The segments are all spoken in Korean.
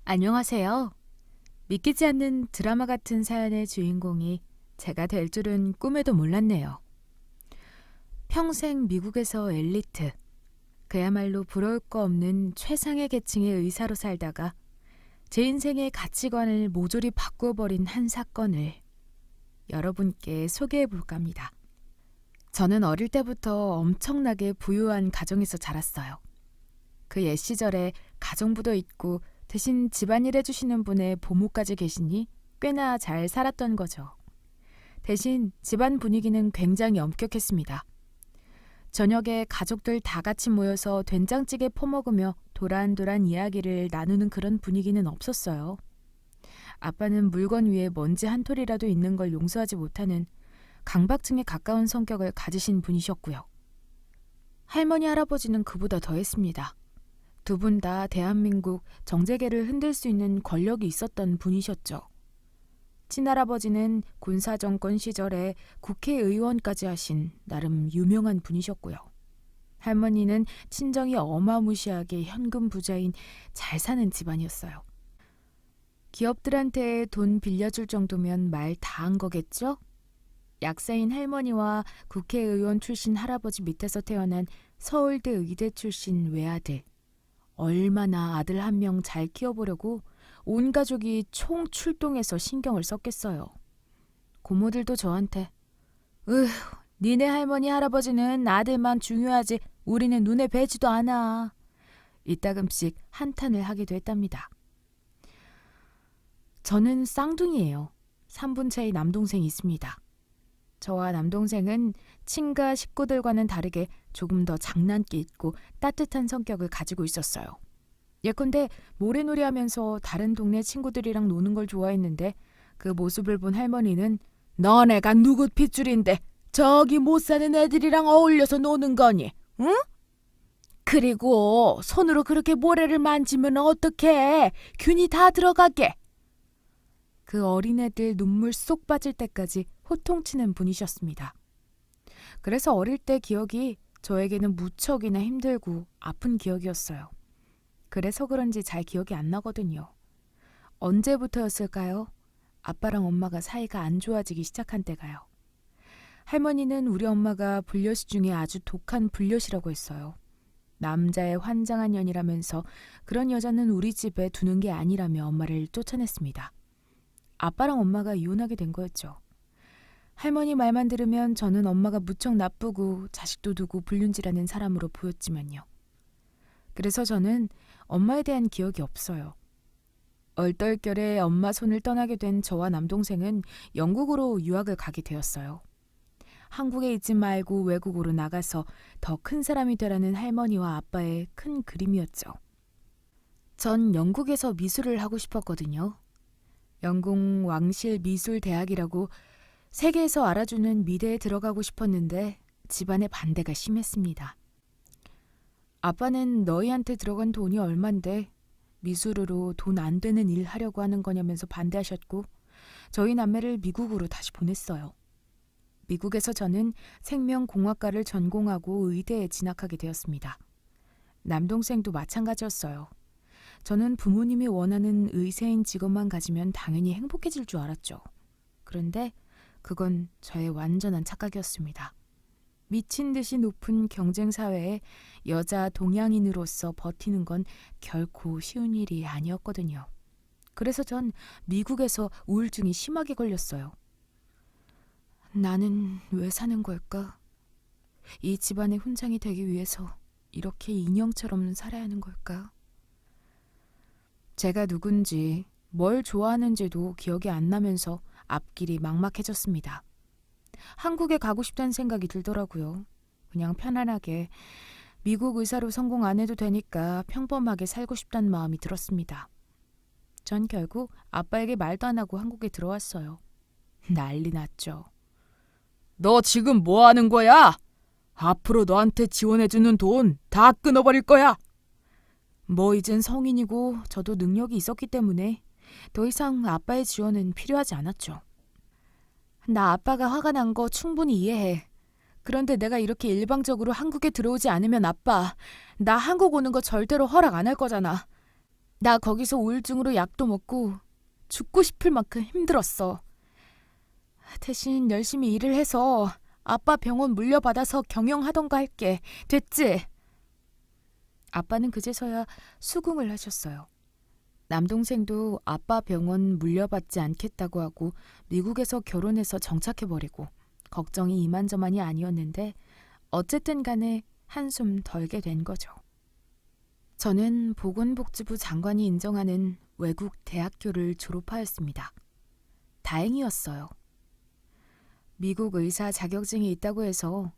안녕하세요. 믿기지 않는 드라마 같은 사연의 주인공이 제가 될 줄은 꿈에도 몰랐네요. 평생 미국에서 엘리트, 그야말로 부러울 거 없는 최상의 계층의 의사로 살다가 제 인생의 가치관을 모조리 바꾸어버린 한 사건을 여러분께 소개해 볼까 합니다. 저는 어릴 때부터 엄청나게 부유한 가정에서 자랐어요. 그 옛 시절에 가정부도 있고 대신 집안일 해주시는 분의 보모까지 계시니 꽤나 잘 살았던 거죠. 대신 집안 분위기는 굉장히 엄격했습니다. 저녁에 가족들 다 같이 모여서 된장찌개 퍼먹으며 도란도란 이야기를 나누는 그런 분위기는 없었어요. 아빠는 물건 위에 먼지 한 톨이라도 있는 걸 용서하지 못하는 강박증에 가까운 성격을 가지신 분이셨고요. 할머니, 할아버지는 그보다 더했습니다. 두 분 다 대한민국 정재계를 흔들 수 있는 권력이 있었던 분이셨죠. 친할아버지는 군사정권 시절에 국회의원까지 하신 나름 유명한 분이셨고요. 할머니는 친정이 어마무시하게 현금 부자인 잘 사는 집안이었어요. 기업들한테 돈 빌려줄 정도면 말 다 한 거겠죠? 약사인 할머니와 국회의원 출신 할아버지 밑에서 태어난 서울대 의대 출신 외아들. 얼마나 아들 한 명 잘 키워보려고 온 가족이 총출동해서 신경을 썼겠어요. 고모들도 저한테 니네 할머니 할아버지는 아들만 중요하지 우리는 눈에 뵈지도 않아. 이따금씩 한탄을 하기도 했답니다. 저는 쌍둥이에요. 3분 차이 남동생이 있습니다. 저와 남동생은 친가 식구들과는 다르게 조금 더 장난기 있고 따뜻한 성격을 가지고 있었어요. 예컨대 모래놀이 하면서 다른 동네 친구들이랑 노는 걸 좋아했는데 그 모습을 본 할머니는 너네가 누구 핏줄인데 저기 못 사는 애들이랑 어울려서 노는 거니? 응? 그리고 손으로 그렇게 모래를 만지면 어떡해? 균이 다 들어가게. 그 어린애들 눈물 쏙 빠질 때까지 호통치는 분이셨습니다. 그래서 어릴 때 기억이 저에게는 무척이나 힘들고 아픈 기억이었어요. 그래서 그런지 잘 기억이 안 나거든요. 언제부터였을까요? 아빠랑 엄마가 사이가 안 좋아지기 시작한 때가요. 할머니는 우리 엄마가 불려시 중에 아주 독한 불려시라고 했어요. 남자의 환장한 년이라면서 그런 여자는 우리 집에 두는 게 아니라며 엄마를 쫓아냈습니다. 아빠랑 엄마가 이혼하게 된 거였죠. 할머니 말만 들으면 저는 엄마가 무척 나쁘고 자식도 두고 불륜질하는 사람으로 보였지만요. 그래서 저는 엄마에 대한 기억이 없어요. 얼떨결에 엄마 손을 떠나게 된 저와 남동생은 영국으로 유학을 가게 되었어요. 한국에 있지 말고 외국으로 나가서 더 큰 사람이 되라는 할머니와 아빠의 큰 그림이었죠. 전 영국에서 미술을 하고 싶었거든요. 영국 왕실 미술대학이라고 세계에서 알아주는 미대에 들어가고 싶었는데 집안의 반대가 심했습니다. 아빠는 너희한테 들어간 돈이 얼만데 미술으로 돈 안 되는 일 하려고 하는 거냐면서 반대하셨고 저희 남매를 미국으로 다시 보냈어요. 미국에서 저는 생명공학과를 전공하고 의대에 진학하게 되었습니다. 남동생도 마찬가지였어요. 저는 부모님이 원하는 의사인 직업만 가지면 당연히 행복해질 줄 알았죠. 그런데 그건 저의 완전한 착각이었습니다. 미친 듯이 높은 경쟁 사회에 여자 동양인으로서 버티는 건 결코 쉬운 일이 아니었거든요. 그래서 전 미국에서 우울증이 심하게 걸렸어요. 나는 왜 사는 걸까? 이 집안의 훈장이 되기 위해서 이렇게 인형처럼 살아야 하는 걸까? 제가 누군지 뭘 좋아하는지도 기억이 안 나면서 앞길이 막막해졌습니다. 한국에 가고 싶다는 생각이 들더라고요. 그냥 편안하게 미국 의사로 성공 안 해도 되니까 평범하게 살고 싶다는 마음이 들었습니다. 전 결국 아빠에게 말도 안 하고 한국에 들어왔어요. 난리 났죠. 너 지금 뭐 하는 거야? 앞으로 너한테 지원해주는 돈 다 끊어버릴 거야. 뭐 이젠 성인이고 저도 능력이 있었기 때문에 더 이상 아빠의 지원은 필요하지 않았죠. 나 아빠가 화가 난 거 충분히 이해해. 그런데 내가 이렇게 일방적으로 한국에 들어오지 않으면 아빠, 나 한국 오는 거 절대로 허락 안 할 거잖아. 나 거기서 우울증으로 약도 먹고 죽고 싶을 만큼 힘들었어. 대신 열심히 일을 해서 아빠 병원 물려받아서 경영하던가 할게. 됐지? 아빠는 그제서야 수긍을 하셨어요. 남동생도 아빠 병원 물려받지 않겠다고 하고 미국에서 결혼해서 정착해버리고 걱정이 이만저만이 아니었는데 어쨌든 간에 한숨 덜게 된 거죠. 저는 보건복지부 장관이 인정하는 외국 대학교를 졸업하였습니다. 다행이었어요. 미국 의사 자격증이 있다고 해서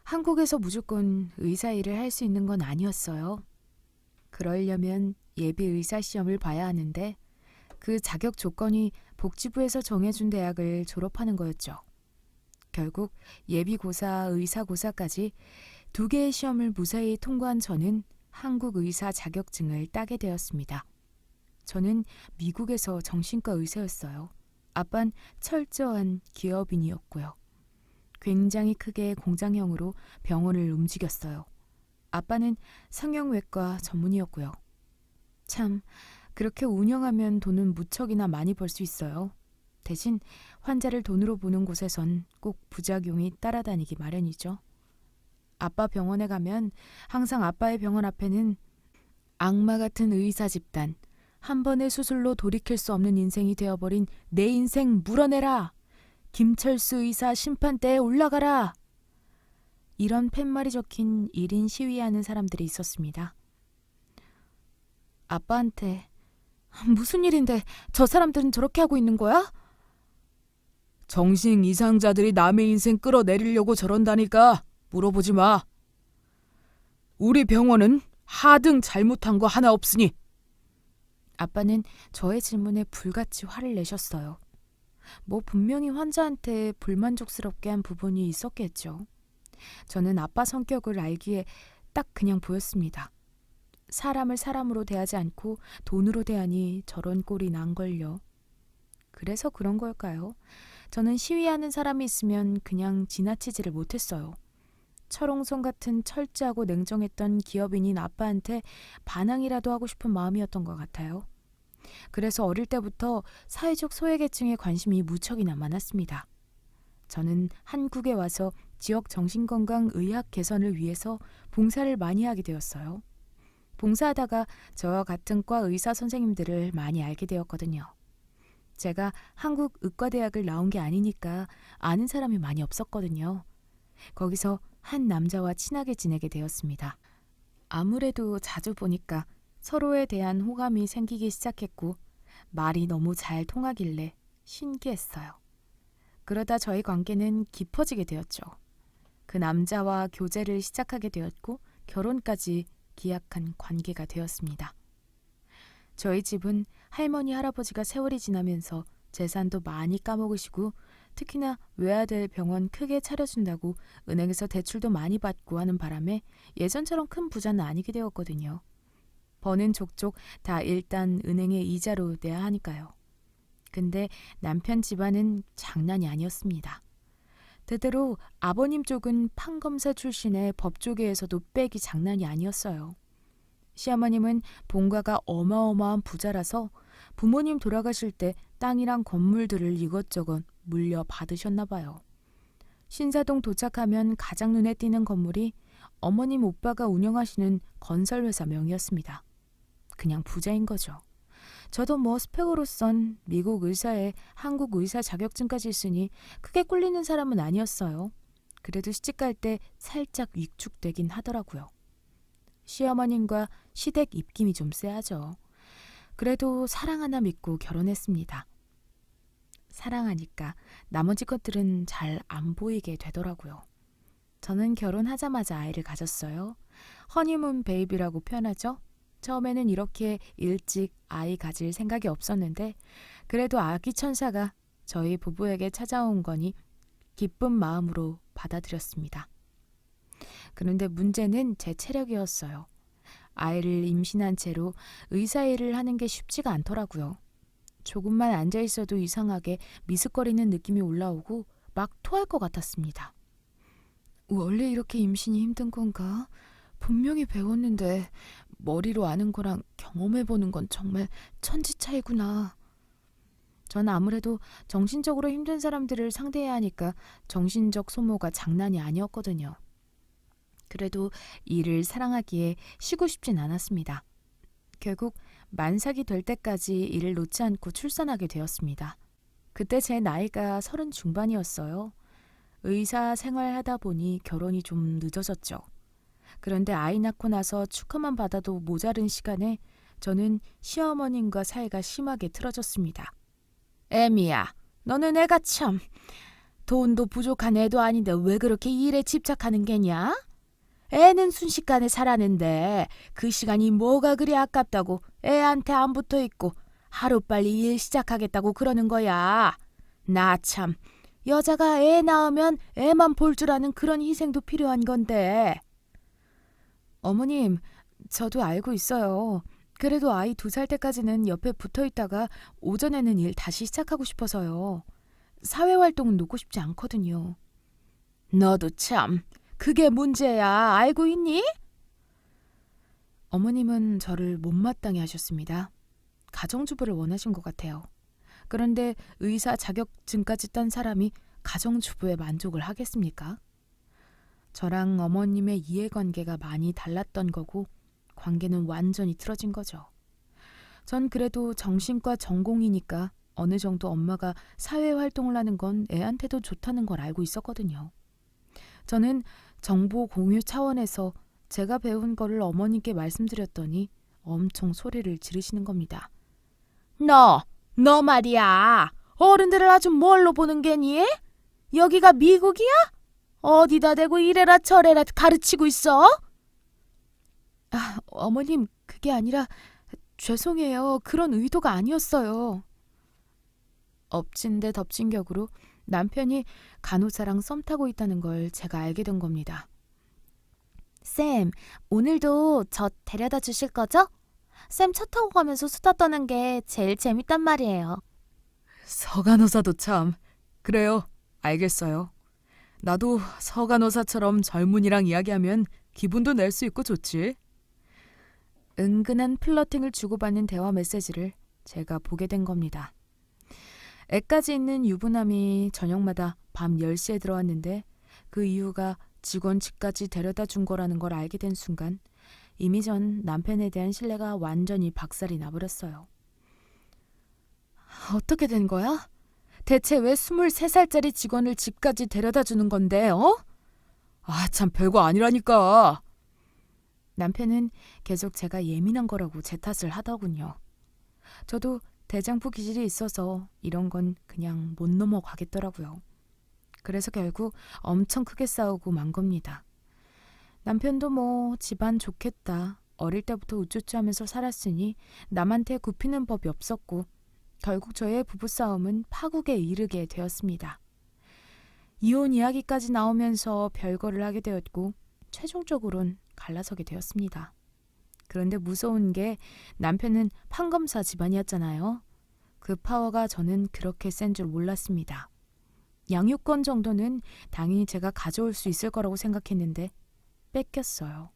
한국에서 무조건 의사 일을 할 수 있는 건 아니었어요. 그러려면 예비 의사 시험을 봐야 하는데 그 자격 조건이 복지부에서 정해준 대학을 졸업하는 거였죠. 결국 예비고사, 의사고사까지 2개의 시험을 무사히 통과한 저는 한국 의사 자격증을 따게 되었습니다. 저는 미국에서 정신과 의사였어요. 아빠는 철저한 기업인이었고요. 굉장히 크게 공장형으로 병원을 움직였어요. 아빠는 성형외과 전문이었고요. 참, 그렇게 운영하면 돈은 무척이나 많이 벌 수 있어요. 대신 환자를 돈으로 보는 곳에선 꼭 부작용이 따라다니기 마련이죠. 아빠 병원에 가면 항상 아빠의 병원 앞에는 악마 같은 의사 집단, 한 번의 수술로 돌이킬 수 없는 인생이 되어버린 내 인생 물어내라! 김철수 의사 심판대에 올라가라! 이런 팻말이 적힌 1인 시위하는 사람들이 있었습니다. 아빠한테 무슨 일인데 저 사람들은 저렇게 하고 있는 거야? 정신 이상자들이 남의 인생 끌어내리려고 저런다니까 물어보지 마. 우리 병원은 하등 잘못한 거 하나 없으니. 아빠는 저의 질문에 불같이 화를 내셨어요. 뭐 분명히 환자한테 불만족스럽게 한 부분이 있었겠죠. 저는 아빠 성격을 알기에 딱 그냥 보였습니다. 사람을 사람으로 대하지 않고 돈으로 대하니 저런 꼴이 난걸요. 그래서 그런 걸까요? 저는 시위하는 사람이 있으면 그냥 지나치지를 못했어요. 철옹성 같은 철저하고 냉정했던 기업인인 아빠한테 반항이라도 하고 싶은 마음이었던 것 같아요. 그래서 어릴 때부터 사회적 소외계층에 관심이 무척이나 많았습니다. 저는 한국에 와서 지역 정신건강의학 개선을 위해서 봉사를 많이 하게 되었어요. 봉사하다가 저와 같은 과 의사 선생님들을 많이 알게 되었거든요. 제가 한국 의과대학을 나온 게 아니니까 아는 사람이 많이 없었거든요. 거기서 한 남자와 친하게 지내게 되었습니다. 아무래도 자주 보니까 서로에 대한 호감이 생기기 시작했고 말이 너무 잘 통하길래 신기했어요. 그러다 저희 관계는 깊어지게 되었죠. 그 남자와 교제를 시작하게 되었고 결혼까지 기약한 관계가 되었습니다. 저희 집은 할머니, 할아버지가 세월이 지나면서 재산도 많이 까먹으시고 특히나 외아들 병원 크게 차려준다고 은행에서 대출도 많이 받고 하는 바람에 예전처럼 큰 부자는 아니게 되었거든요. 버는 족족 다 일단 은행에 이자로 내야 하니까요. 근데 남편 집안은 장난이 아니었습니다. 대대로 아버님 쪽은 판검사 출신의 법조계에서도 빽이 장난이 아니었어요. 시어머님은 본가가 어마어마한 부자라서 부모님 돌아가실 때 땅이랑 건물들을 이것저것 물려받으셨나 봐요. 신사동 도착하면 가장 눈에 띄는 건물이 어머님 오빠가 운영하시는 건설회사 명이었습니다. 그냥 부자인 거죠. 저도 뭐 스펙으로선 미국 의사에 한국 의사 자격증까지 있으니 크게 꿀리는 사람은 아니었어요. 그래도 시집갈 때 살짝 위축되긴 하더라고요. 시어머님과 시댁 입김이 좀 세하죠. 그래도 사랑 하나 믿고 결혼했습니다. 사랑하니까 나머지 것들은 잘 안 보이게 되더라고요. 저는 결혼하자마자 아이를 가졌어요. 허니문 베이비라고 표현하죠. 처음에는 이렇게 일찍 아이 가질 생각이 없었는데 그래도 아기 천사가 저희 부부에게 찾아온 거니 기쁜 마음으로 받아들였습니다. 그런데 문제는 제 체력이었어요. 아이를 임신한 채로 의사 일을 하는 게 쉽지가 않더라고요. 조금만 앉아있어도 이상하게 미스거리는 느낌이 올라오고 막 토할 것 같았습니다. 원래 이렇게 임신이 힘든 건가? 분명히 배웠는데 머리로 아는 거랑 경험해보는 건 정말 천지 차이구나. 전 아무래도 정신적으로 힘든 사람들을 상대해야 하니까 정신적 소모가 장난이 아니었거든요. 그래도 일을 사랑하기에 쉬고 싶진 않았습니다. 결국 만삭이 될 때까지 일을 놓지 않고 출산하게 되었습니다. 그때 제 나이가 30 중반이었어요. 의사 생활하다 보니 결혼이 좀 늦어졌죠. 그런데 아이 낳고 나서 축하만 받아도 모자른 시간에 저는 시어머님과 사이가 심하게 틀어졌습니다. 애미야, 너는 애가 참 돈도 부족한 애도 아닌데 왜 그렇게 일에 집착하는 게냐? 애는 순식간에 살았는데 그 시간이 뭐가 그리 아깝다고 애한테 안 붙어있고 하루빨리 일 시작하겠다고 그러는 거야. 나 참 여자가 애 낳으면 애만 볼 줄 아는 그런 희생도 필요한 건데. 어머님, 저도 알고 있어요. 그래도 아이 2살 때까지는 옆에 붙어있다가 오전에는 일 다시 시작하고 싶어서요. 사회활동은 놓고 싶지 않거든요. 너도 참 그게 문제야. 알고 있니? 어머님은 저를 못마땅해 하셨습니다. 가정주부를 원하신 것 같아요. 그런데 의사 자격증까지 딴 사람이 가정주부에 만족을 하겠습니까? 저랑 어머님의 이해관계가 많이 달랐던 거고 관계는 완전히 틀어진 거죠. 전 그래도 정신과 전공이니까 어느 정도 엄마가 사회활동을 하는 건 애한테도 좋다는 걸 알고 있었거든요. 저는 정보 공유 차원에서 제가 배운 거를 어머니께 말씀드렸더니 엄청 소리를 지르시는 겁니다. 너 말이야. 어른들을 아주 뭘로 보는 게니? 여기가 미국이야? 어디다 대고 이래라 저래라 가르치고 있어? 어머님, 그게 아니라 죄송해요. 그런 의도가 아니었어요. 엎친 데 덮친 격으로 남편이 간호사랑 썸 타고 있다는 걸 제가 알게 된 겁니다. 쌤, 오늘도 저 데려다 주실 거죠? 쌤 차 타고 가면서 수다 떠는 게 제일 재밌단 말이에요. 서간호사도 참. 그래요. 알겠어요. 나도 서간호사처럼 젊은이랑 이야기하면 기분도 낼 수 있고 좋지. 은근한 플러팅을 주고받는 대화 메시지를 제가 보게 된 겁니다. 애까지 있는 유부남이 저녁마다 밤 10시에 들어왔는데 그 이유가 직원 집까지 데려다 준 거라는 걸 알게 된 순간 이미 전 남편에 대한 신뢰가 완전히 박살이 나버렸어요. 어떻게 된 거야? 대체 왜 23살짜리 직원을 집까지 데려다 주는 건데, 어? 참 별거 아니라니까. 남편은 계속 제가 예민한 거라고 제 탓을 하더군요. 저도 대장부 기질이 있어서 이런 건 그냥 못 넘어가겠더라고요. 그래서 결국 엄청 크게 싸우고 만 겁니다. 남편도 뭐 집안 좋겠다. 어릴 때부터 우쭈쭈 하면서 살았으니 남한테 굽히는 법이 없었고 결국 저의 부부싸움은 파국에 이르게 되었습니다. 이혼 이야기까지 나오면서 별거를 하게 되었고 최종적으론 갈라서게 되었습니다. 그런데 무서운 게 남편은 판검사 집안이었잖아요. 그 파워가 저는 그렇게 센 줄 몰랐습니다. 양육권 정도는 당연히 제가 가져올 수 있을 거라고 생각했는데 뺏겼어요.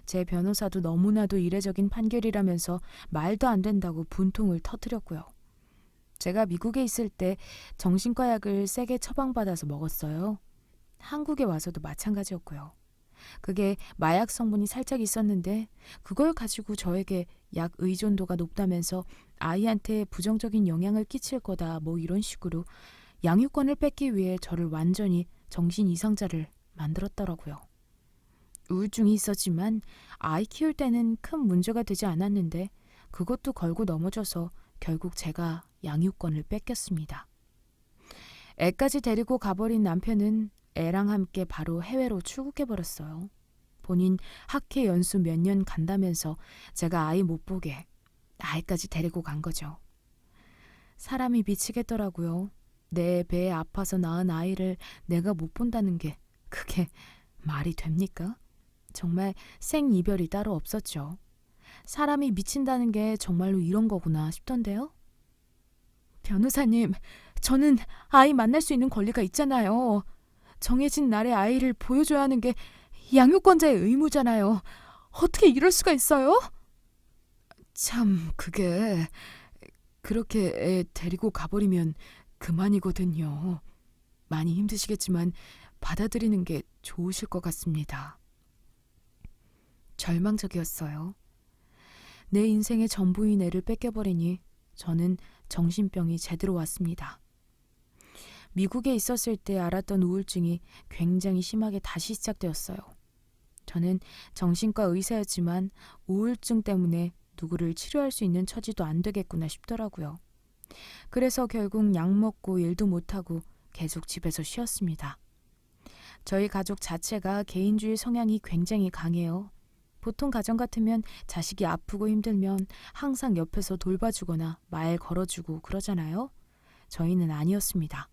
제 변호사도 너무나도 이례적인 판결이라면서 말도 안 된다고 분통을 터뜨렸고요. 제가 미국에 있을 때 정신과 약을 세게 처방받아서 먹었어요. 한국에 와서도 마찬가지였고요. 그게 마약 성분이 살짝 있었는데 그걸 가지고 저에게 약 의존도가 높다면서 아이한테 부정적인 영향을 끼칠 거다 뭐 이런 식으로 양육권을 뺏기 위해 저를 완전히 정신 이상자를 만들었더라고요. 우울증이 있었지만 아이 키울 때는 큰 문제가 되지 않았는데 그것도 걸고 넘어져서 결국 제가 양육권을 뺏겼습니다. 애까지 데리고 가버린 남편은 애랑 함께 바로 해외로 출국해버렸어요. 본인 학회 연수 몇 년 간다면서 제가 아이 못 보게 아이까지 데리고 간 거죠. 사람이 미치겠더라고요. 내 배에 아파서 낳은 아이를 내가 못 본다는 게 그게 말이 됩니까? 정말 생이별이 따로 없었죠. 사람이 미친다는 게 정말로 이런 거구나 싶던데요. 변호사님, 저는 아이 만날 수 있는 권리가 있잖아요. 정해진 날에 아이를 보여줘야 하는 게 양육권자의 의무잖아요. 어떻게 이럴 수가 있어요? 참, 그게 그렇게 애 데리고 가버리면 그만이거든요. 많이 힘드시겠지만 받아들이는 게 좋으실 것 같습니다. 절망적이었어요. 내 인생의 전부인 애를 뺏겨버리니 저는 정신병이 제대로 왔습니다. 미국에 있었을 때 알았던 우울증이 굉장히 심하게 다시 시작되었어요. 저는 정신과 의사였지만 우울증 때문에 누구를 치료할 수 있는 처지도 안 되겠구나 싶더라고요. 그래서 결국 약 먹고 일도 못하고 계속 집에서 쉬었습니다. 저희 가족 자체가 개인주의 성향이 굉장히 강해요. 보통 가정 같으면 자식이 아프고 힘들면 항상 옆에서 돌봐주거나 말 걸어주고 그러잖아요. 저희는 아니었습니다.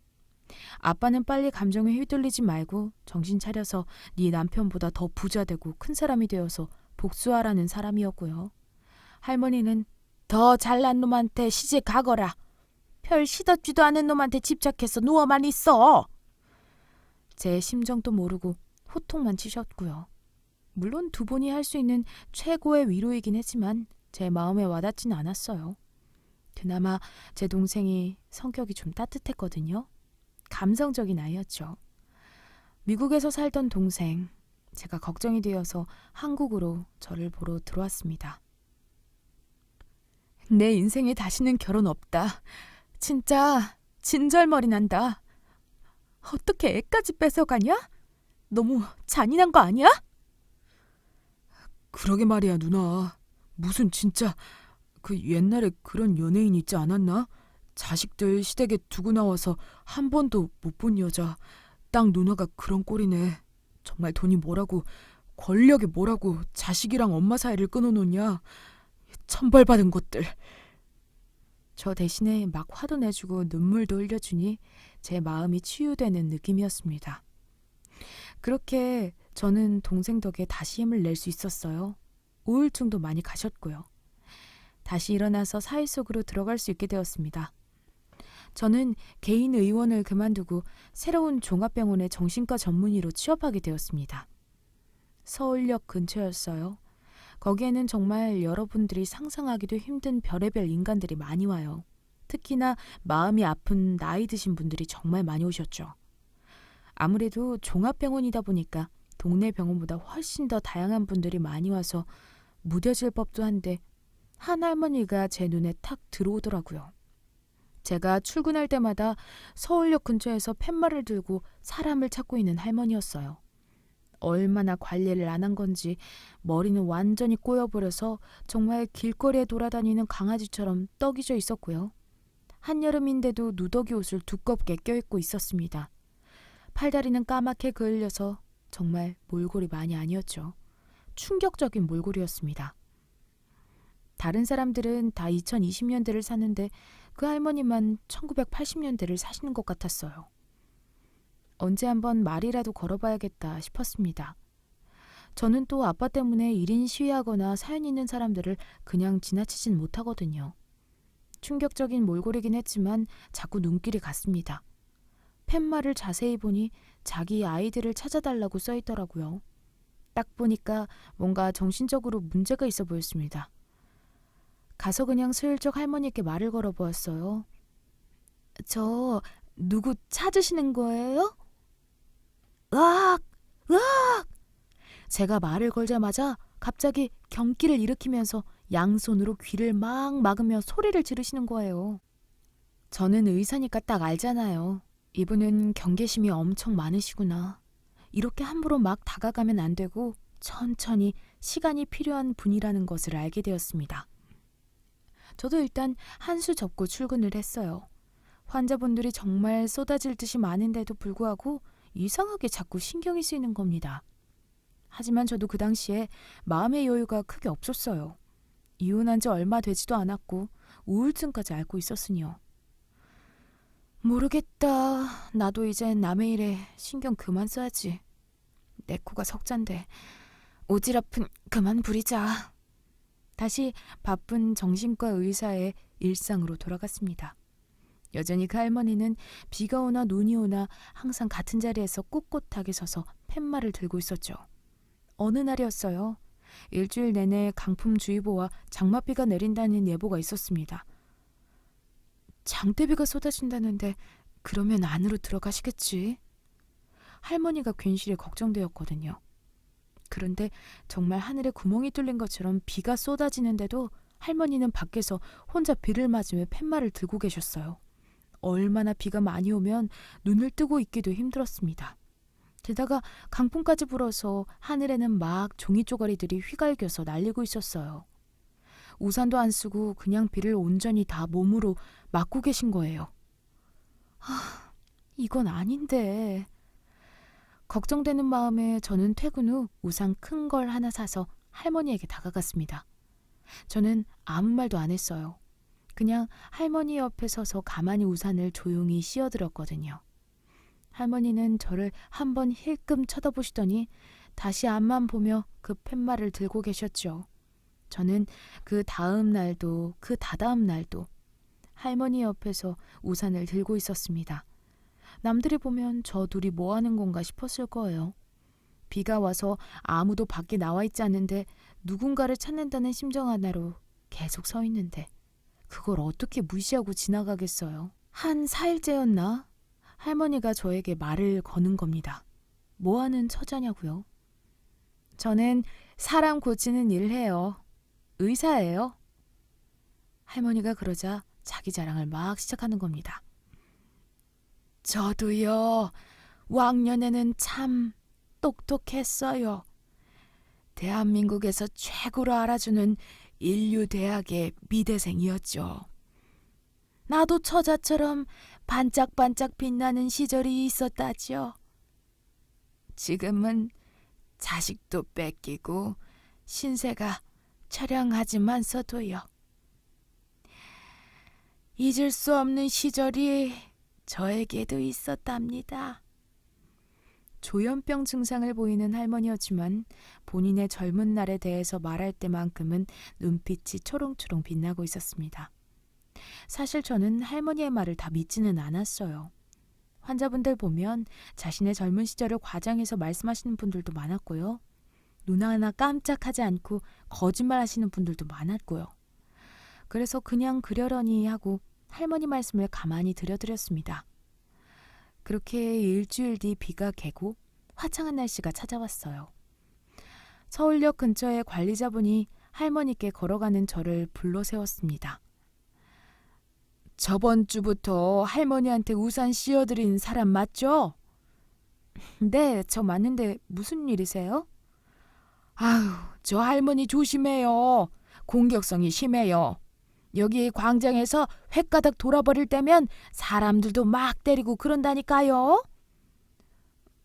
아빠는 빨리 감정에 휘둘리지 말고 정신 차려서 네 남편보다 더 부자 되고 큰 사람이 되어서 복수하라는 사람이었고요. 할머니는 더 잘난 놈한테 시집 가거라. 별 시덥지도 않은 놈한테 집착해서 누워만 있어. 제 심정도 모르고 호통만 치셨고요. 물론 두 분이 할 수 있는 최고의 위로이긴 했지만 제 마음에 와닿지는 않았어요. 그나마 제 동생이 성격이 좀 따뜻했거든요. 감성적인 아이였죠. 미국에서 살던 동생, 제가 걱정이 되어서 한국으로 저를 보러 들어왔습니다. 내 인생에 다시는 결혼 없다. 진짜 진절머리 난다. 어떻게 애까지 뺏어가냐? 너무 잔인한 거 아니야? 그러게 말이야, 누나. 무슨 진짜 그 옛날에 그런 연예인 있지 않았나? 자식들 시댁에 두고 나와서 한 번도 못 본 여자. 딱 누나가 그런 꼴이네. 정말 돈이 뭐라고, 권력이 뭐라고 자식이랑 엄마 사이를 끊어놓냐. 천벌받은 것들. 저 대신에 막 화도 내주고 눈물도 흘려주니 제 마음이 치유되는 느낌이었습니다. 그렇게 저는 동생 덕에 다시 힘을 낼 수 있었어요. 우울증도 많이 가셨고요. 다시 일어나서 사회 속으로 들어갈 수 있게 되었습니다. 저는 개인 의원을 그만두고 새로운 종합병원의 정신과 전문의로 취업하게 되었습니다. 서울역 근처였어요. 거기에는 정말 여러분들이 상상하기도 힘든 별의별 인간들이 많이 와요. 특히나 마음이 아픈 나이 드신 분들이 정말 많이 오셨죠. 아무래도 종합병원이다 보니까 동네 병원보다 훨씬 더 다양한 분들이 많이 와서 무뎌질 법도 한데 한 할머니가 제 눈에 탁 들어오더라고요. 제가 출근할 때마다 서울역 근처에서 팻말을 들고 사람을 찾고 있는 할머니였어요. 얼마나 관리를 안 한 건지 머리는 완전히 꼬여버려서 정말 길거리에 돌아다니는 강아지처럼 떡이 져 있었고요. 한여름인데도 누더기 옷을 두껍게 껴입고 있었습니다. 팔다리는 까맣게 그을려서 정말 몰골이 많이 아니었죠. 충격적인 몰골이었습니다. 다른 사람들은 다 2020년대를 사는데 그 할머니만 1980년대를 사시는 것 같았어요. 언제 한번 말이라도 걸어봐야겠다 싶었습니다. 저는 또 아빠 때문에 1인 시위하거나 사연 있는 사람들을 그냥 지나치진 못하거든요. 충격적인 몰골이긴 했지만 자꾸 눈길이 갔습니다. 팻말을 자세히 보니 자기 아이들을 찾아달라고 써있더라고요. 딱 보니까 뭔가 정신적으로 문제가 있어 보였습니다. 가서 그냥 슬쩍 할머니께 말을 걸어보았어요. 저 누구 찾으시는 거예요? 으악! 으악! 제가 말을 걸자마자 갑자기 경기를 일으키면서 양손으로 귀를 막 막으며 소리를 지르시는 거예요. 저는 의사니까 딱 알잖아요. 이분은 경계심이 엄청 많으시구나. 이렇게 함부로 막 다가가면 안 되고 천천히 시간이 필요한 분이라는 것을 알게 되었습니다. 저도 일단 한 수 접고 출근을 했어요. 환자분들이 정말 쏟아질 듯이 많은데도 불구하고 이상하게 자꾸 신경이 쓰이는 겁니다. 하지만 저도 그 당시에 마음의 여유가 크게 없었어요. 이혼한 지 얼마 되지도 않았고 우울증까지 앓고 있었으니요. 모르겠다. 나도 이제 남의 일에 신경 그만 써야지. 내 코가 석잔데 오지랖은 그만 부리자. 다시 바쁜 정신과 의사의 일상으로 돌아갔습니다. 여전히 그 할머니는 비가 오나 눈이 오나 항상 같은 자리에서 꿋꿋하게 서서 팻말을 들고 있었죠. 어느 날이었어요. 일주일 내내 강풍주의보와 장맛비가 내린다는 예보가 있었습니다. 장대비가 쏟아진다는데 그러면 안으로 들어가시겠지? 할머니가 괜시리 걱정되었거든요. 그런데 정말 하늘에 구멍이 뚫린 것처럼 비가 쏟아지는데도 할머니는 밖에서 혼자 비를 맞으며 팻말을 들고 계셨어요. 얼마나 비가 많이 오면 눈을 뜨고 있기도 힘들었습니다. 게다가 강풍까지 불어서 하늘에는 막 종이 쪼가리들이 휘갈겨서 날리고 있었어요. 우산도 안 쓰고 그냥 비를 온전히 다 몸으로 맞고 계신 거예요. 이건 아닌데. 걱정되는 마음에 저는 퇴근 후 우산 큰 걸 하나 사서 할머니에게 다가갔습니다. 저는 아무 말도 안 했어요. 그냥 할머니 옆에 서서 가만히 우산을 조용히 씌워들었거든요. 할머니는 저를 한번 힐끔 쳐다보시더니 다시 앞만 보며 그 팻말을 들고 계셨죠. 저는 그 다음 날도 그 다다음 날도 할머니 옆에서 우산을 들고 있었습니다. 남들이 보면 저 둘이 뭐 하는 건가 싶었을 거예요. 비가 와서 아무도 밖에 나와 있지 않는데 누군가를 찾는다는 심정 하나로 계속 서 있는데 그걸 어떻게 무시하고 지나가겠어요. 한 4일째였나? 할머니가 저에게 말을 거는 겁니다. 뭐 하는 처자냐고요? 저는 사람 고치는 일을 해요. 의사예요. 할머니가 그러자 자기 자랑을 막 시작하는 겁니다. 저도요. 왕년에는 참 똑똑했어요. 대한민국에서 최고로 알아주는 인류대학의 미대생이었죠. 나도 처자처럼 반짝반짝 빛나는 시절이 있었다죠. 지금은 자식도 뺏기고 신세가 처량하지만서도요. 잊을 수 없는 시절이 저에게도 있었답니다. 조현병 증상을 보이는 할머니였지만 본인의 젊은 날에 대해서 말할 때만큼은 눈빛이 초롱초롱 빛나고 있었습니다. 사실 저는 할머니의 말을 다 믿지는 않았어요. 환자분들 보면 자신의 젊은 시절을 과장해서 말씀하시는 분들도 많았고요. 눈 하나 깜짝하지 않고 거짓말하시는 분들도 많았고요. 그래서 그냥 그러려니 하고 할머니 말씀을 가만히 들여드렸습니다. 그렇게 일주일 뒤 비가 개고 화창한 날씨가 찾아왔어요. 서울역 근처에 관리자분이 할머니께 걸어가는 저를 불러 세웠습니다. 저번 주부터 할머니한테 우산 씌워드린 사람 맞죠? 네, 저 맞는데 무슨 일이세요? 아휴, 저 할머니 조심해요. 공격성이 심해요. 여기 광장에서 횟가닥 돌아버릴 때면 사람들도 막 때리고 그런다니까요.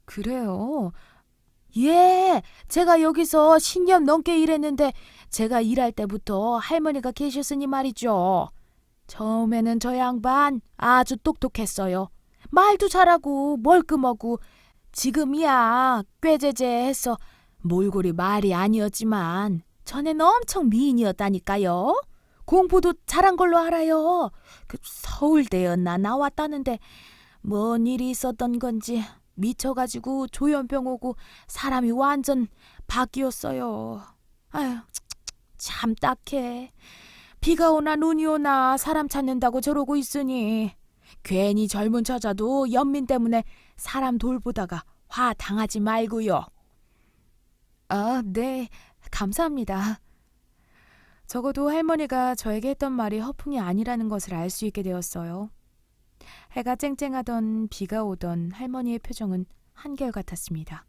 그래요? 예, 제가 여기서 10년 넘게 일했는데 제가 일할 때부터 할머니가 계셨으니 말이죠. 처음에는 저 양반 아주 똑똑했어요. 말도 잘하고 멀끔하고 지금이야 꾀제제해서 몰골이 말이 아니었지만 전에는 엄청 미인이었다니까요. 공부도 잘한 걸로 알아요. 그 서울대였나 나왔다는데 뭔 일이 있었던 건지 미쳐가지고 조현병 오고 사람이 완전 바뀌었어요. 아휴, 참 딱해. 비가 오나 눈이 오나 사람 찾는다고 저러고 있으니 괜히 젊은 처자도 연민 때문에 사람 돌보다가 화 당하지 말고요. 아, 네, 감사합니다. 적어도 할머니가 저에게 했던 말이 허풍이 아니라는 것을 알 수 있게 되었어요. 해가 쨍쨍하던 비가 오던 할머니의 표정은 한결같았습니다.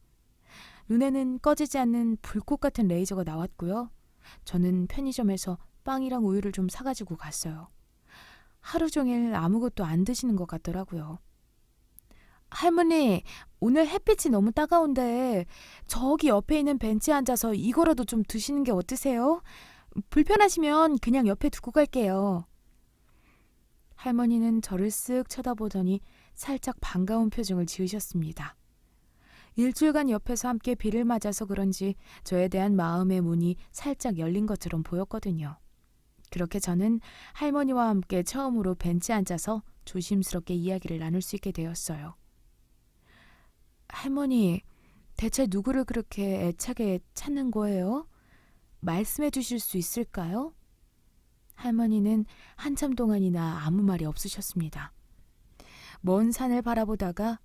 눈에는 꺼지지 않는 불꽃 같은 레이저가 나왔고요. 저는 편의점에서 빵이랑 우유를 좀 사가지고 갔어요. 하루 종일 아무것도 안 드시는 것 같더라고요. 할머니, 오늘 햇빛이 너무 따가운데 저기 옆에 있는 벤치에 앉아서 이거라도 좀 드시는 게 어떠세요? 불편하시면 그냥 옆에 두고 갈게요. 할머니는 저를 쓱 쳐다보더니 살짝 반가운 표정을 지으셨습니다. 일주일간 옆에서 함께 비를 맞아서 그런지 저에 대한 마음의 문이 살짝 열린 것처럼 보였거든요. 그렇게 저는 할머니와 함께 처음으로 벤치에 앉아서 조심스럽게 이야기를 나눌 수 있게 되었어요. 할머니, 대체 누구를 그렇게 애착에 찾는 거예요? 말씀해 주실 수 있을까요? 할머니는 한참 동안이나 아무 말이 없으셨습니다. 먼 산을 바라보다가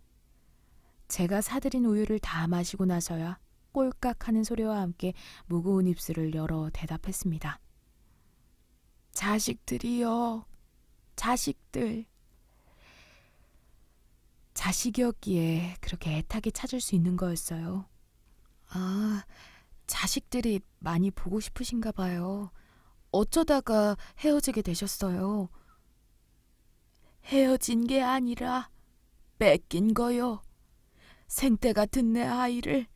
제가 사들인 우유를 다 마시고 나서야 꼴깍 하는 소리와 함께 무거운 입술을 열어 대답했습니다. 자식들이요. 자식들. 자식이었기에 그렇게 애타게 찾을 수 있는 거였어요. 아, 자식들이 많이 보고 싶으신가 봐요. 어쩌다가 헤어지게 되셨어요? 헤어진 게 아니라 뺏긴 거요. 생때 같은 내 아이를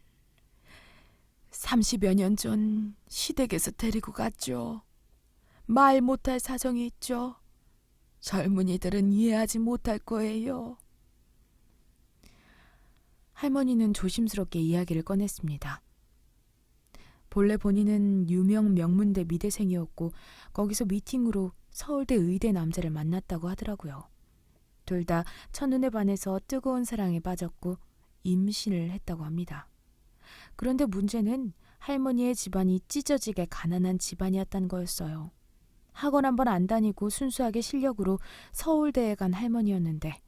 30여 년 전 시댁에서 데리고 갔죠. 말 못할 사정이 있죠. 젊은이들은 이해하지 못할 거예요. 할머니는 조심스럽게 이야기를 꺼냈습니다. 본래 본인은 유명 명문대 미대생이었고 거기서 미팅으로 서울대 의대 남자를 만났다고 하더라고요. 둘 다 첫눈에 반해서 뜨거운 사랑에 빠졌고 임신을 했다고 합니다. 그런데 문제는 할머니의 집안이 찢어지게 가난한 집안이었다는 거였어요. 학원 한 번 안 다니고 순수하게 실력으로 서울대에 간 할머니였는데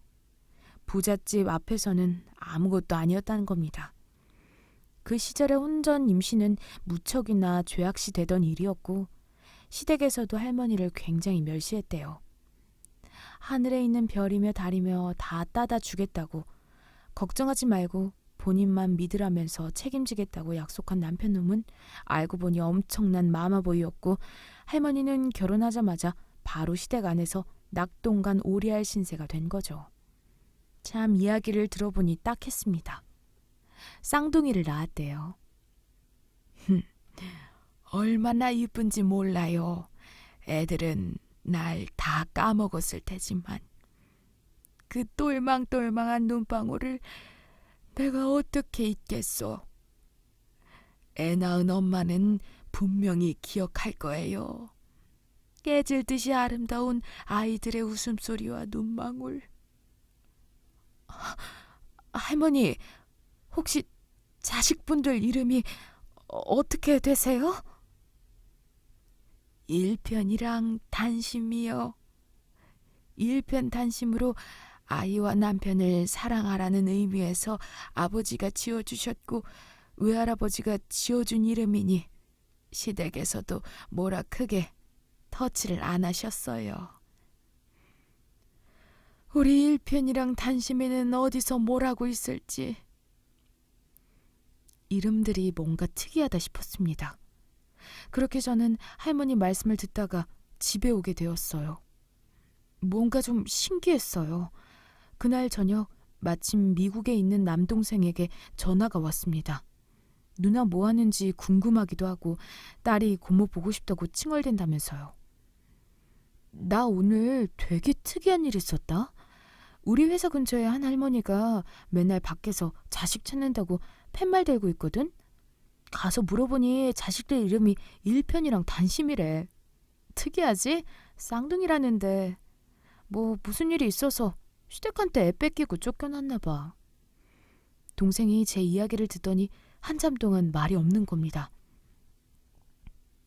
부잣집 앞에서는 아무것도 아니었다는 겁니다. 그 시절의 혼전 임신은 무척이나 죄악시 되던 일이었고 시댁에서도 할머니를 굉장히 멸시했대요. 하늘에 있는 별이며 달이며 다 따다 주겠다고 걱정하지 말고 본인만 믿으라면서 책임지겠다고 약속한 남편놈은 알고 보니 엄청난 마마보이였고 할머니는 결혼하자마자 바로 시댁 안에서 낙동간 오리알 신세가 된 거죠. 참 이야기를 들어보니 딱했습니다. 쌍둥이를 낳았대요. 얼마나 이쁜지 몰라요. 애들은 날 다 까먹었을 테지만 그 똘망똘망한 눈방울을 내가 어떻게 잊겠소. 애 낳은 엄마는 분명히 기억할 거예요. 깨질 듯이 아름다운 아이들의 웃음소리와 눈망울. 할머니, 혹시 자식분들 이름이 어떻게 되세요? 일편이랑 단심이요. 일편단심으로 아이와 남편을 사랑하라는 의미에서 아버지가 지어주셨고 외할아버지가 지어준 이름이니 시댁에서도 뭐라 크게 터치를 안 하셨어요. 우리 일편이랑 단심이는 어디서 뭘 하고 있을지. 이름들이 뭔가 특이하다 싶었습니다. 그렇게 저는 할머니 말씀을 듣다가 집에 오게 되었어요. 뭔가 좀 신기했어요. 그날 저녁 마침 미국에 있는 남동생에게 전화가 왔습니다. 누나 뭐 하는지 궁금하기도 하고 딸이 고모 보고 싶다고 칭얼댄다면서요. 나 오늘 되게 특이한 일 있었다. 우리 회사 근처에 한 할머니가 맨날 밖에서 자식 찾는다고 팻말 들고 있거든. 가서 물어보니 자식들 이름이 일편이랑 단심이래. 특이하지? 쌍둥이라는데 뭐 무슨 일이 있어서 시댁한테 애 뺏기고 쫓겨났나 봐. 동생이 제 이야기를 듣더니 한참 동안 말이 없는 겁니다.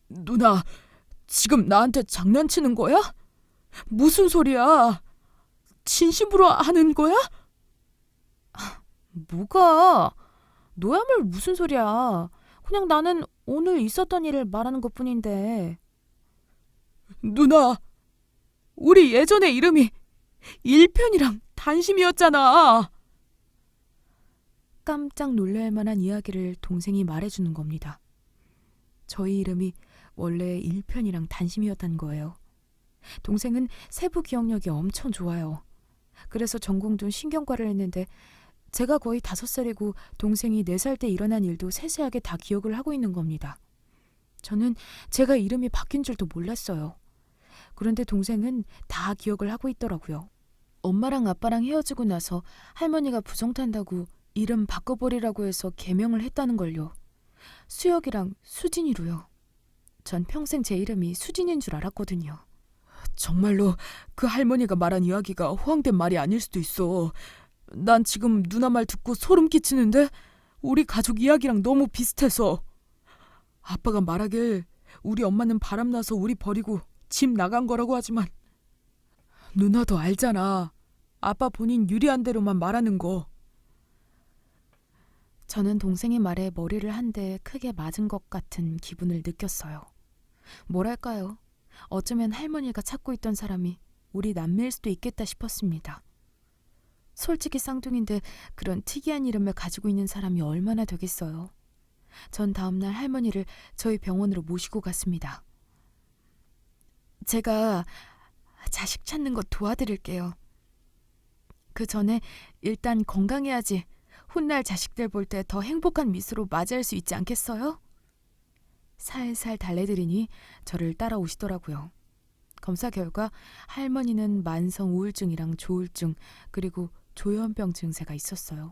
누나, 지금 나한테 장난치는 거야? 무슨 소리야? 진심으로 하는 거야? 뭐가? 너야말로 무슨 소리야. 그냥 나는 오늘 있었던 일을 말하는 것뿐인데. 누나, 우리 예전에 이름이 일편이랑 단심이었잖아. 깜짝 놀랄 만한 이야기를 동생이 말해주는 겁니다. 저희 이름이 원래 일편이랑 단심이었다는 거예요. 동생은 세부 기억력이 엄청 좋아요. 그래서 전공도 신경과를 했는데 제가 거의 5살이고 동생이 4살 때 일어난 일도 세세하게 다 기억을 하고 있는 겁니다. 저는 제가 이름이 바뀐 줄도 몰랐어요. 그런데 동생은 다 기억을 하고 있더라고요. 엄마랑 아빠랑 헤어지고 나서 할머니가 부정탄다고 이름 바꿔버리라고 해서 개명을 했다는 걸요. 수혁이랑 수진이로요. 전 평생 제 이름이 수진인 줄 알았거든요. 정말로 그 할머니가 말한 이야기가 허황된 말이 아닐 수도 있어. 난 지금 누나 말 듣고 소름 끼치는데 우리 가족 이야기랑 너무 비슷해서. 아빠가 말하길 우리 엄마는 바람나서 우리 버리고 집 나간 거라고 하지만 누나도 알잖아. 아빠 본인 유리한 대로만 말하는 거. 저는 동생의 말에 머리를 한 대 크게 맞은 것 같은 기분을 느꼈어요. 뭐랄까요? 어쩌면 할머니가 찾고 있던 사람이 우리 남매일 수도 있겠다 싶었습니다. 솔직히 쌍둥이인데 그런 특이한 이름을 가지고 있는 사람이 얼마나 되겠어요. 전 다음날 할머니를 저희 병원으로 모시고 갔습니다. 제가 자식 찾는 거 도와드릴게요. 그 전에 일단 건강해야지 훗날 자식들 볼 때 더 행복한 미소로 맞이할 수 있지 않겠어요? 살살 달래드리니 저를 따라오시더라고요. 검사 결과 할머니는 만성 우울증이랑 조울증 그리고 조현병 증세가 있었어요.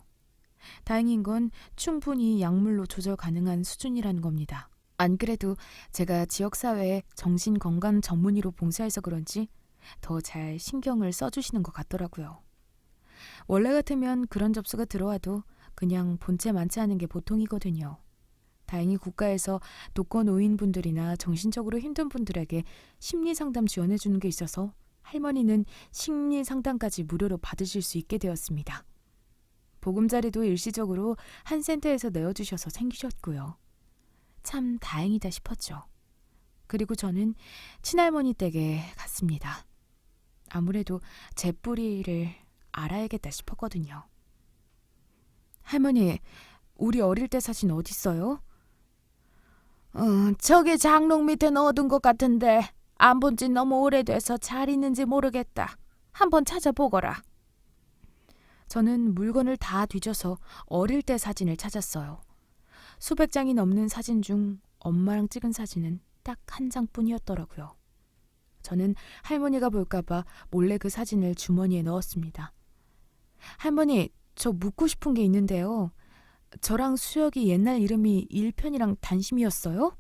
다행인 건 충분히 약물로 조절 가능한 수준이라는 겁니다. 안 그래도 제가 지역사회에 정신건강 전문의로 봉사해서 그런지 더 잘 신경을 써주시는 것 같더라고요. 원래 같으면 그런 접수가 들어와도 그냥 본체 만취하는 게 보통이거든요. 다행히 국가에서 독거노인분들이나 정신적으로 힘든 분들에게 심리상담 지원해주는 게 있어서 할머니는 심리상담까지 무료로 받으실 수 있게 되었습니다. 보금자리도 일시적으로 한 센터에서 내어주셔서 생기셨고요. 참 다행이다 싶었죠. 그리고 저는 친할머니 댁에 갔습니다. 아무래도 제 뿌리를 알아야겠다 싶었거든요. 할머니, 우리 어릴 때 사진 어딨어요? 저기 장롱 밑에 넣어둔 것 같은데 안 본 지 너무 오래돼서 잘 있는지 모르겠다. 한번 찾아보거라. 저는 물건을 다 뒤져서 어릴 때 사진을 찾았어요. 수백 장이 넘는 사진 중 엄마랑 찍은 사진은 딱 한 장뿐이었더라고요. 저는 할머니가 볼까봐 몰래 그 사진을 주머니에 넣었습니다. 할머니, 저 묻고 싶은 게 있는데요. 저랑 수혁이 옛날 이름이 일편이랑 단심이었어요?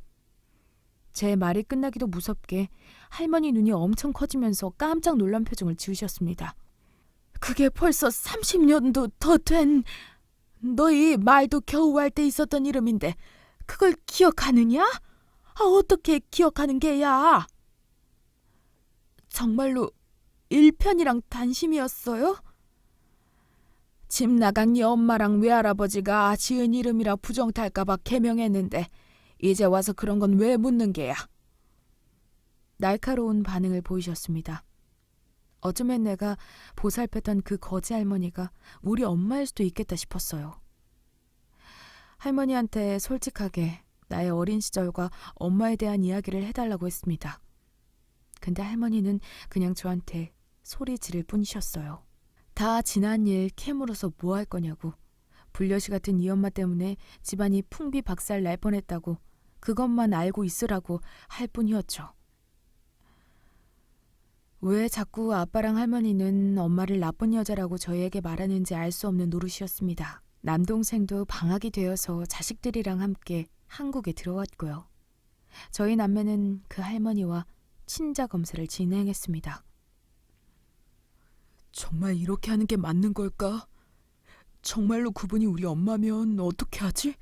제 말이 끝나기도 무섭게 할머니 눈이 엄청 커지면서 깜짝 놀란 표정을 지으셨습니다. 그게 벌써 30년도 더 된 너희 말도 겨우 할 때 있었던 이름인데 그걸 기억하느냐? 어떻게 기억하는 게야? 정말로 일편이랑 단심이었어요? 집 나간 네 엄마랑 외할아버지가 지은 이름이라 부정탈까봐 개명했는데 이제 와서 그런 건 왜 묻는 게야? 날카로운 반응을 보이셨습니다. 어쩌면 내가 보살폈던 그 거지 할머니가 우리 엄마일 수도 있겠다 싶었어요. 할머니한테 솔직하게 나의 어린 시절과 엄마에 대한 이야기를 해달라고 했습니다. 근데 할머니는 그냥 저한테 소리 지를 뿐이셨어요. 다 지난 일 캐물어서 뭐 할 거냐고, 불려시 같은 이 엄마 때문에 집안이 풍비박살 날 뻔했다고 그것만 알고 있으라고 할 뿐이었죠. 왜 자꾸 아빠랑 할머니는 엄마를 나쁜 여자라고 저희에게 말하는지 알 수 없는 노릇이었습니다. 남동생도 방학이 되어서 자식들이랑 함께 한국에 들어왔고요. 저희 남매는 그 할머니와 친자 검사를 진행했습니다. 정말 이렇게 하는 게 맞는 걸까? 정말로 그분이 우리 엄마면 어떻게 하지?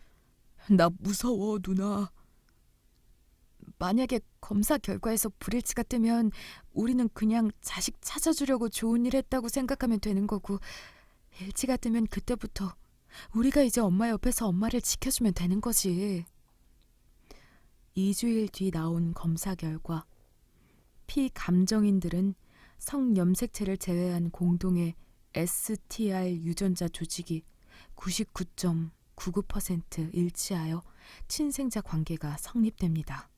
나 무서워, 누나. 만약에 검사 결과에서 불일치가 뜨면 우리는 그냥 자식 찾아주려고 좋은 일 했다고 생각하면 되는 거고, 일치가 뜨면 그때부터 우리가 이제 엄마 옆에서 엄마를 지켜주면 되는 거지. 2주일 뒤 나온 검사 결과, 피감정인들은 성염색체를 제외한 공동의 STR 유전자 조직이 99.99% 일치하여 친생자 관계가 성립됩니다.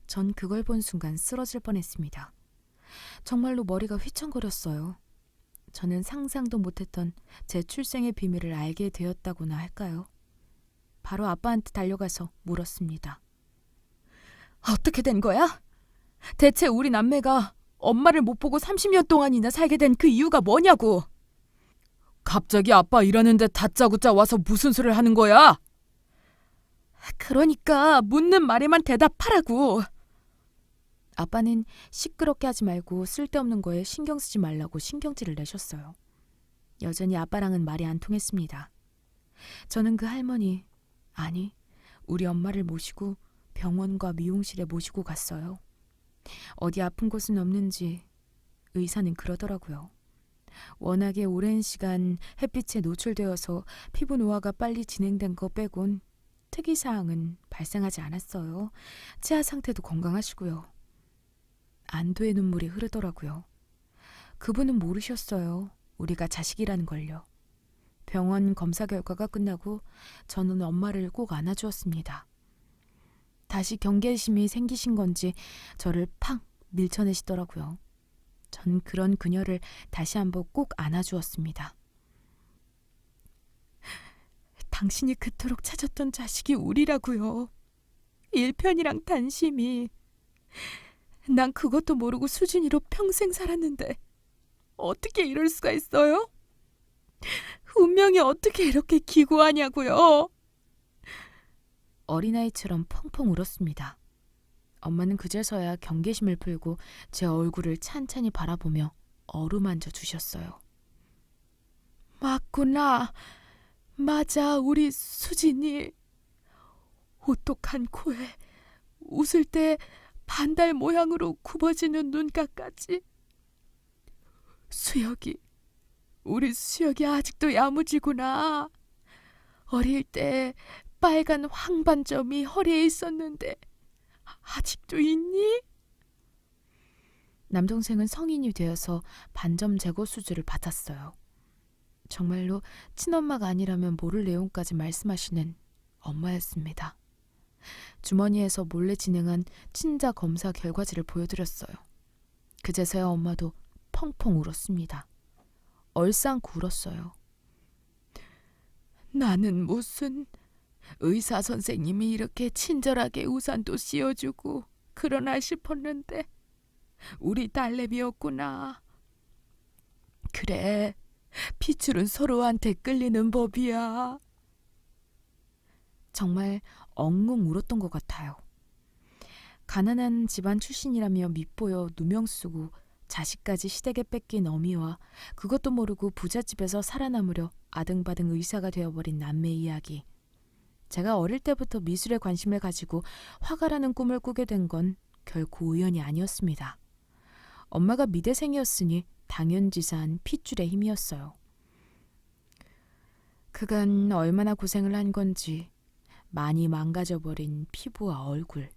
전 그걸 본 순간 쓰러질 뻔했습니다. 정말로 머리가 휘청거렸어요. 저는 상상도 못했던 제 출생의 비밀을 알게 되었다고나 할까요? 바로 아빠한테 달려가서 물었습니다. 어떻게 된 거야? 대체 우리 남매가 엄마를 못 보고 30년 동안이나 살게 된 그 이유가 뭐냐고. 갑자기 아빠 일하는데 다짜고짜 와서 무슨 소리를 하는 거야? 그러니까 묻는 말에만 대답하라고. 아빠는 시끄럽게 하지 말고 쓸데없는 거에 신경 쓰지 말라고 신경질을 내셨어요. 여전히 아빠랑은 말이 안 통했습니다. 저는 그 할머니, 아니 우리 엄마를 모시고 병원과 미용실에 모시고 갔어요. 어디 아픈 곳은 없는지 의사는 그러더라고요. 워낙에 오랜 시간 햇빛에 노출되어서 피부 노화가 빨리 진행된 거 빼곤 특이사항은 발생하지 않았어요. 치아 상태도 건강하시고요. 안도의 눈물이 흐르더라고요. 그분은 모르셨어요. 우리가 자식이라는 걸요. 병원 검사 결과가 끝나고 저는 엄마를 꼭 안아주었습니다. 다시 경계심이 생기신 건지 저를 팍 밀쳐내시더라고요. 전 그런 그녀를 다시 한번 꼭 안아주었습니다. 당신이 그토록 찾았던 자식이 우리라고요. 일편이랑 단심이. 난 그것도 모르고 수진이로 평생 살았는데 어떻게 이럴 수가 있어요? 운명이 어떻게 이렇게 기구하냐고요. 어린아이처럼 펑펑 울었습니다. 엄마는 그제서야 경계심을 풀고 제 얼굴을 찬찬히 바라보며 어루만져 주셨어요. 맞구나. 맞아, 우리 수진이. 오똑한 코에 웃을 때 반달 모양으로 굽어지는 눈가까지. 수혁이, 우리 수혁이 아직도 야무지구나. 어릴 때 빨간 황반점이 허리에 있었는데 아직도 있니? 남동생은 성인이 되어서 반점 제거 수술을 받았어요. 정말로 친엄마가 아니라면 모를 내용까지 말씀하시는 엄마였습니다. 주머니에서 몰래 진행한 친자 검사 결과지를 보여드렸어요. 그제서야 엄마도 펑펑 울었습니다. 얼싸안고 울었어요. 나는 무슨 의사 선생님이 이렇게 친절하게 우산도 씌워주고 그러나 싶었는데 우리 딸내미였구나. 그래, 피줄은 서로한테 끌리는 법이야. 정말 엉엉 울었던 것 같아요. 가난한 집안 출신이라며 밉보여 누명 쓰고 자식까지 시댁에 뺏긴 어미와 그것도 모르고 부잣집에서 살아남으려 아등바등 의사가 되어버린 남매 이야기. 제가 어릴 때부터 미술에 관심을 가지고 화가라는 꿈을 꾸게 된 건 결코 우연이 아니었습니다. 엄마가 미대생이었으니 당연지사한 핏줄의 힘이었어요. 그간 얼마나 고생을 한 건지 많이 망가져버린 피부와 얼굴.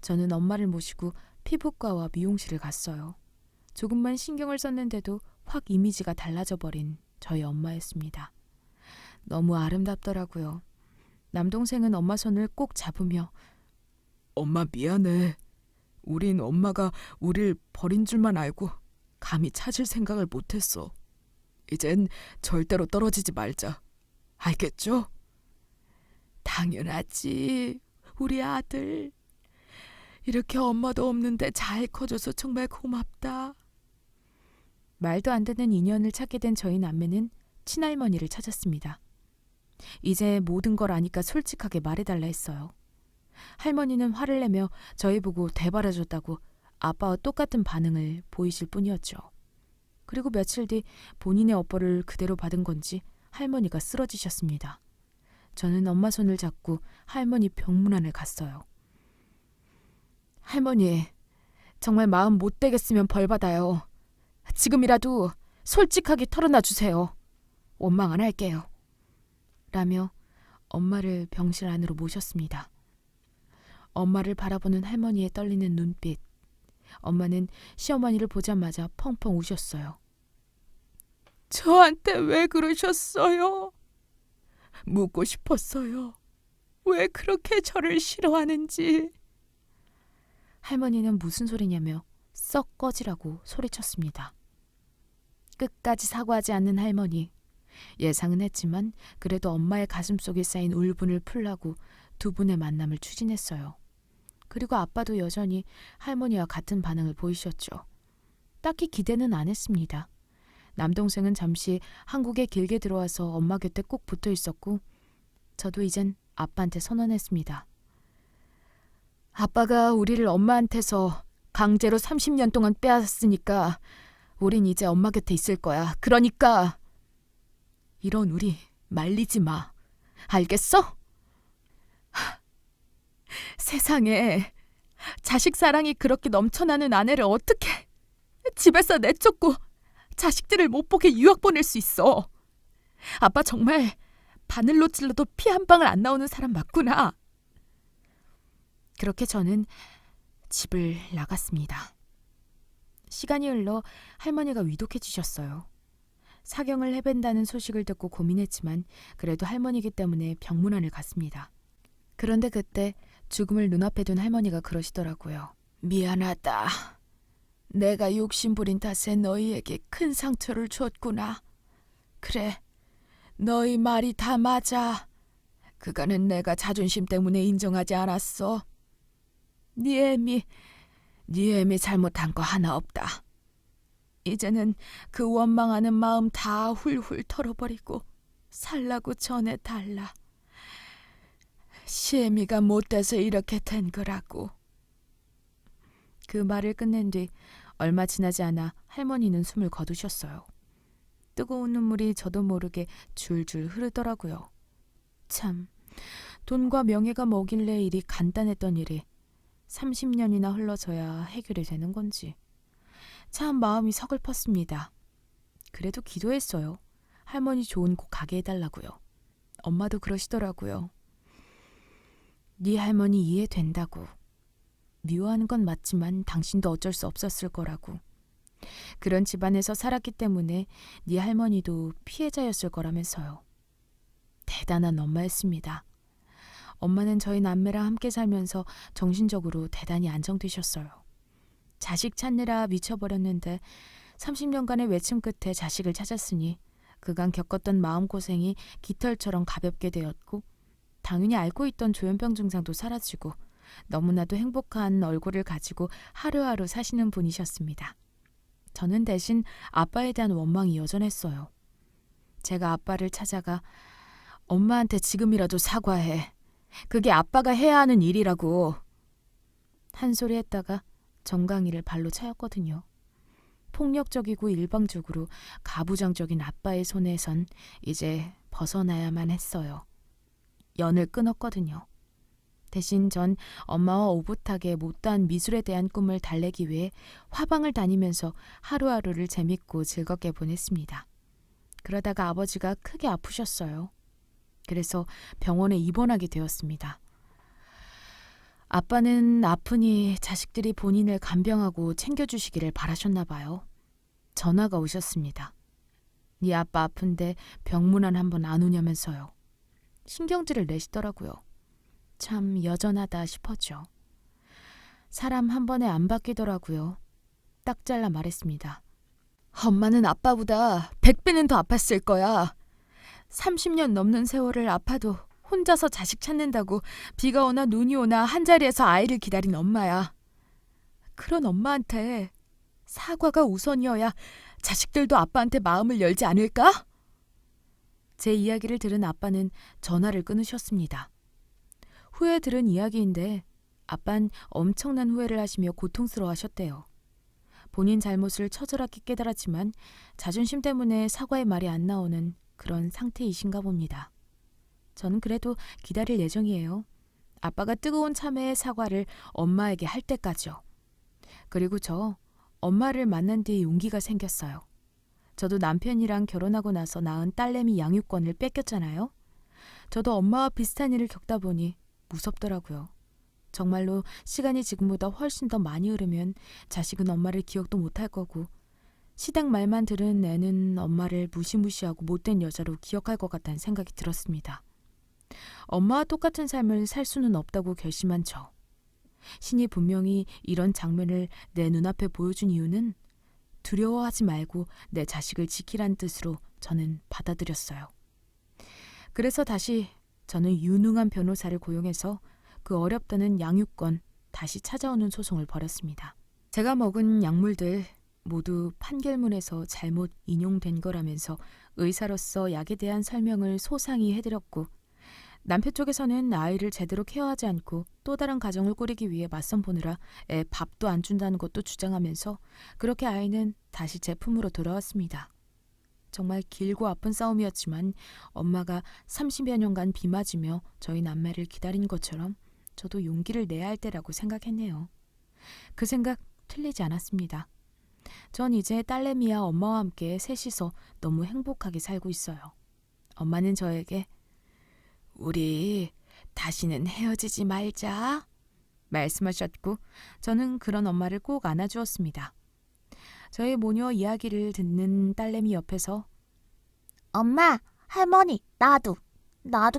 저는 엄마를 모시고 피부과와 미용실을 갔어요. 조금만 신경을 썼는데도 확 이미지가 달라져버린 저희 엄마였습니다. 너무 아름답더라고요. 남동생은 엄마 손을 꼭 잡으며 엄마 미안해. 우린 엄마가 우릴 버린 줄만 알고 감히 찾을 생각을 못했어. 이젠 절대로 떨어지지 말자. 알겠죠? 당연하지. 우리 아들. 이렇게 엄마도 없는데 잘 커줘서 정말 고맙다. 말도 안 되는 인연을 찾게 된 저희 남매는 친할머니를 찾았습니다. 이제 모든 걸 아니까 솔직하게 말해달라 했어요. 할머니는 화를 내며 저희 보고 대바라졌다고 아빠와 똑같은 반응을 보이실 뿐이었죠. 그리고 며칠 뒤 본인의 업보를 그대로 받은 건지 할머니가 쓰러지셨습니다. 저는 엄마 손을 잡고 할머니 병문안을 갔어요. 할머니, 정말 마음 못되겠으면 벌받아요. 지금이라도 솔직하게 털어놔 주세요. 원망 안 할게요. 라며 엄마를 병실 안으로 모셨습니다. 엄마를 바라보는 할머니의 떨리는 눈빛. 엄마는 시어머니를 보자마자 펑펑 우셨어요. 저한테 왜 그러셨어요? 묻고 싶었어요. 왜 그렇게 저를 싫어하는지. 할머니는 무슨 소리냐며 썩 꺼지라고 소리쳤습니다. 끝까지 사과하지 않는 할머니. 예상은 했지만 그래도 엄마의 가슴속에 쌓인 울분을 풀라고 두 분의 만남을 추진했어요. 그리고 아빠도 여전히 할머니와 같은 반응을 보이셨죠. 딱히 기대는 안 했습니다. 남동생은 잠시 한국에 길게 들어와서 엄마 곁에 꼭 붙어 있었고 저도 이젠 아빠한테 선언했습니다. 아빠가 우리를 엄마한테서 강제로 30년 동안 빼앗았으니까 우린 이제 엄마 곁에 있을 거야. 그러니까 이런 우리 말리지 마. 알겠어? 세상에, 자식 사랑이 그렇게 넘쳐나는 아내를 어떻게 집에서 내쫓고 자식들을 못 보게 유학 보낼 수 있어. 아빠 정말 바늘로 찔러도 피 한 방울 안 나오는 사람 맞구나. 그렇게 저는 집을 나갔습니다. 시간이 흘러 할머니가 위독해지셨어요. 사경을 해뵌다는 소식을 듣고 고민했지만 그래도 할머니이기 때문에 병문안을 갔습니다. 그런데 그때 죽음을 눈앞에 둔 할머니가 그러시더라고요. 미안하다. 내가 욕심부린 탓에 너희에게 큰 상처를 줬구나. 그래, 너희 말이 다 맞아. 그거는 내가 자존심 때문에 인정하지 않았어. 네 애미 잘못한 거 하나 없다. 이제는 그 원망하는 마음 다 훌훌 털어버리고 살라고 전해달라. 시애미가 못돼서 이렇게 된 거라고. 그 말을 끝낸 뒤 얼마 지나지 않아 할머니는 숨을 거두셨어요. 뜨거운 눈물이 저도 모르게 줄줄 흐르더라고요. 참, 돈과 명예가 뭐길래 이리 간단했던 일이 30년이나 흘러서야 해결이 되는 건지. 참 마음이 서글펐습니다. 그래도 기도했어요. 할머니 좋은 곳 가게 해달라고요. 엄마도 그러시더라고요. 네 할머니 이해된다고. 미워하는 건 맞지만 당신도 어쩔 수 없었을 거라고. 그런 집안에서 살았기 때문에 네 할머니도 피해자였을 거라면서요. 대단한 엄마였습니다. 엄마는 저희 남매랑 함께 살면서 정신적으로 대단히 안정되셨어요. 자식 찾느라 미쳐버렸는데 30년간의 외침 끝에 자식을 찾았으니 그간 겪었던 마음고생이 깃털처럼 가볍게 되었고 당연히 앓고 있던 조현병 증상도 사라지고 너무나도 행복한 얼굴을 가지고 하루하루 사시는 분이셨습니다. 저는 대신 아빠에 대한 원망이 여전했어요. 제가 아빠를 찾아가 엄마한테 지금이라도 사과해. 그게 아빠가 해야 하는 일이라고. 한 소리 했다가 정강이를 발로 차였거든요. 폭력적이고 일방적으로 가부장적인 아빠의 손에선 이제 벗어나야만 했어요. 연을 끊었거든요. 대신 전 엄마와 오붓하게 못다한 미술에 대한 꿈을 달래기 위해 화방을 다니면서 하루하루를 재밌고 즐겁게 보냈습니다. 그러다가 아버지가 크게 아프셨어요. 그래서 병원에 입원하게 되었습니다. 아빠는 아프니 자식들이 본인을 간병하고 챙겨주시기를 바라셨나 봐요. 전화가 오셨습니다. 네 아빠 아픈데 병문안 한번 안 오냐면서요. 신경질을 내시더라고요. 참 여전하다 싶었죠. 사람 한 번에 안 바뀌더라고요. 딱 잘라 말했습니다. 엄마는 아빠보다 100배는 더 아팠을 거야. 30년 넘는 세월을 아파도 혼자서 자식 찾는다고 비가 오나 눈이 오나 한자리에서 아이를 기다린 엄마야. 그런 엄마한테 사과가 우선이어야 자식들도 아빠한테 마음을 열지 않을까? 제 이야기를 들은 아빠는 전화를 끊으셨습니다. 후에 들은 이야기인데 아빤 엄청난 후회를 하시며 고통스러워하셨대요. 본인 잘못을 처절하게 깨달았지만 자존심 때문에 사과의 말이 안 나오는 그런 상태이신가 봅니다. 저는 그래도 기다릴 예정이에요. 아빠가 뜨거운 참회의 사과를 엄마에게 할 때까지요. 그리고 저 엄마를 만난 뒤에 용기가 생겼어요. 저도 남편이랑 결혼하고 나서 낳은 딸내미 양육권을 뺏겼잖아요. 저도 엄마와 비슷한 일을 겪다 보니 무섭더라고요. 정말로 시간이 지금보다 훨씬 더 많이 흐르면 자식은 엄마를 기억도 못할 거고 시댁 말만 들은 애는 엄마를 무시무시하고 못된 여자로 기억할 것 같다는 생각이 들었습니다. 엄마와 똑같은 삶을 살 수는 없다고 결심한 저. 신이 분명히 이런 장면을 내 눈앞에 보여준 이유는 두려워하지 말고 내 자식을 지키란 뜻으로 저는 받아들였어요. 그래서 다시 저는 유능한 변호사를 고용해서 그 어렵다는 양육권 다시 찾아오는 소송을 벌였습니다. 제가 먹은 약물들 모두 판결문에서 잘못 인용된 거라면서 의사로서 약에 대한 설명을 소상히 해드렸고 남편 쪽에서는 아이를 제대로 케어하지 않고 또 다른 가정을 꾸리기 위해 맞선 보느라 애 밥도 안 준다는 것도 주장하면서 그렇게 아이는 다시 제 품으로 돌아왔습니다. 정말 길고 아픈 싸움이었지만 엄마가 30여 년간 비 맞으며 저희 남매를 기다린 것처럼 저도 용기를 내야 할 때라고 생각했네요. 그 생각 틀리지 않았습니다. 전 이제 딸내미와 엄마와 함께 셋이서 너무 행복하게 살고 있어요. 엄마는 저에게 우리 다시는 헤어지지 말자 말씀하셨고 저는 그런 엄마를 꼭 안아주었습니다. 저의 모녀 이야기를 듣는 딸내미 옆에서 엄마, 할머니, 나도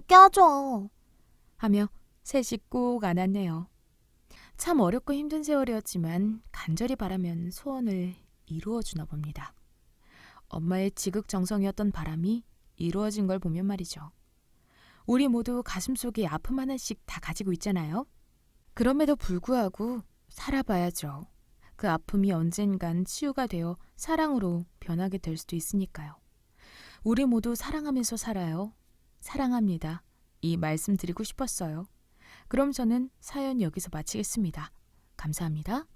껴줘. 하며 셋이 꼭 안았네요. 참 어렵고 힘든 세월이었지만 간절히 바라면 소원을 이루어주나 봅니다. 엄마의 지극정성이었던 바람이 이루어진 걸 보면 말이죠. 우리 모두 가슴속에 아픔 하나씩 다 가지고 있잖아요. 그럼에도 불구하고 살아봐야죠. 그 아픔이 언젠간 치유가 되어 사랑으로 변하게 될 수도 있으니까요. 우리 모두 사랑하면서 살아요. 사랑합니다. 이 말씀 드리고 싶었어요. 그럼 저는 사연 여기서 마치겠습니다. 감사합니다.